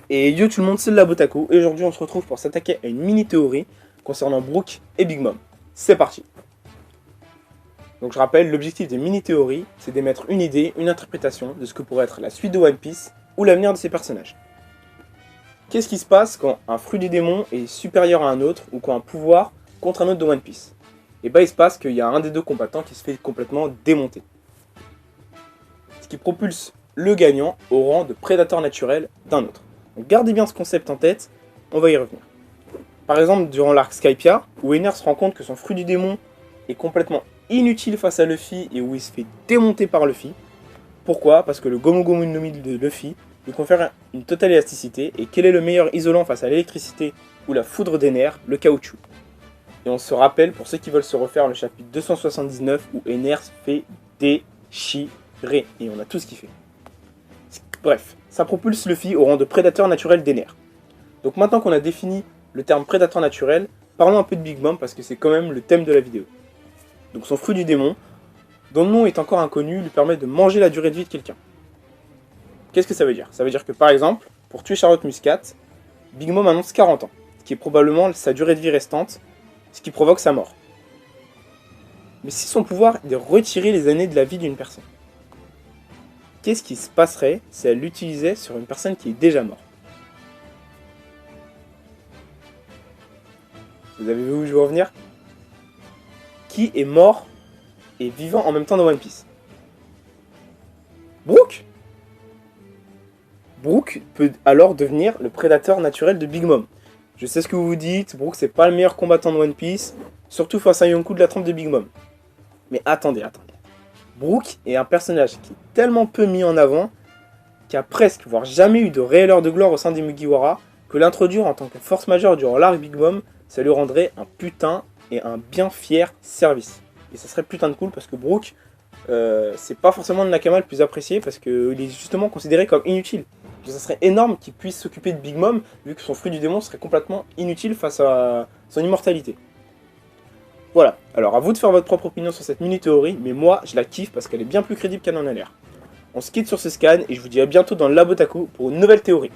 Et yo tout le monde, c'est Labotaku, et aujourd'hui on se retrouve pour s'attaquer à une mini-théorie concernant Brook et Big Mom. C'est parti. Donc je rappelle, l'objectif des mini-théories, c'est d'émettre une idée, une interprétation de ce que pourrait être la suite de One Piece ou l'avenir de ces personnages. Qu'est-ce qui se passe quand un fruit du démon est supérieur à un autre, ou quand un pouvoir contre un autre de One Piece? Et bah il se passe qu'il y a un des deux combattants qui se fait complètement démonter. Ce qui propulse le gagnant au rang de prédateur naturel d'un autre. Donc gardez bien ce concept en tête, on va y revenir. Par exemple, durant l'arc Skypiea, où Enner se rend compte que son fruit du démon est complètement inutile face à Luffy et où il se fait démonter par Luffy. Pourquoi? Parce que le Gomu Gomu no Mi de Luffy lui confère une totale élasticité, et quel est le meilleur isolant face à l'électricité ou la foudre d'Enner? Le caoutchouc. Et on se rappelle, pour ceux qui veulent se refaire, le chapitre 279 où Enner se fait déchirer, et on a tous kiffé. Bref, ça propulse Luffy au rang de prédateur naturel d'Enner. Donc maintenant qu'on a défini le terme prédateur naturel, parlons un peu de Big Mom parce que c'est quand même le thème de la vidéo. Donc son fruit du démon, dont le nom est encore inconnu, lui permet de manger la durée de vie de quelqu'un. Qu'est-ce que ça veut dire? Ça veut dire que par exemple, pour tuer Charlotte Muscat, Big Mom annonce 40 ans, ce qui est probablement sa durée de vie restante, ce qui provoque sa mort. Mais si son pouvoir est de retirer les années de la vie d'une personne, qu'est-ce qui se passerait si elle l'utilisait sur une personne qui est déjà morte? Vous avez vu où je veux revenir? Qui est mort et vivant en même temps dans One Piece? Brook? Brook peut alors devenir le prédateur naturel de Big Mom. Je sais ce que vous vous dites, Brook c'est pas le meilleur combattant de One Piece, surtout face à Yonkou de la trempe de Big Mom. Mais attendez. Brook est un personnage qui est tellement peu mis en avant, qui a presque, voire jamais eu de réelle heure de gloire au sein des Mugiwara, que l'introduire en tant que force majeure durant l'arc Big Mom, ça lui rendrait un putain et un bien fier service. Et ça serait putain de cool parce que Brook, c'est pas forcément le Nakama le plus apprécié parce qu'il est justement considéré comme inutile. Et ça serait énorme qu'il puisse s'occuper de Big Mom, vu que son fruit du démon serait complètement inutile face à son immortalité. Voilà, alors à vous de faire votre propre opinion sur cette mini-théorie, mais moi je la kiffe parce qu'elle est bien plus crédible qu'elle en a l'air. On se quitte sur ce scan et je vous dis à bientôt dans le Labotaku pour une nouvelle théorie.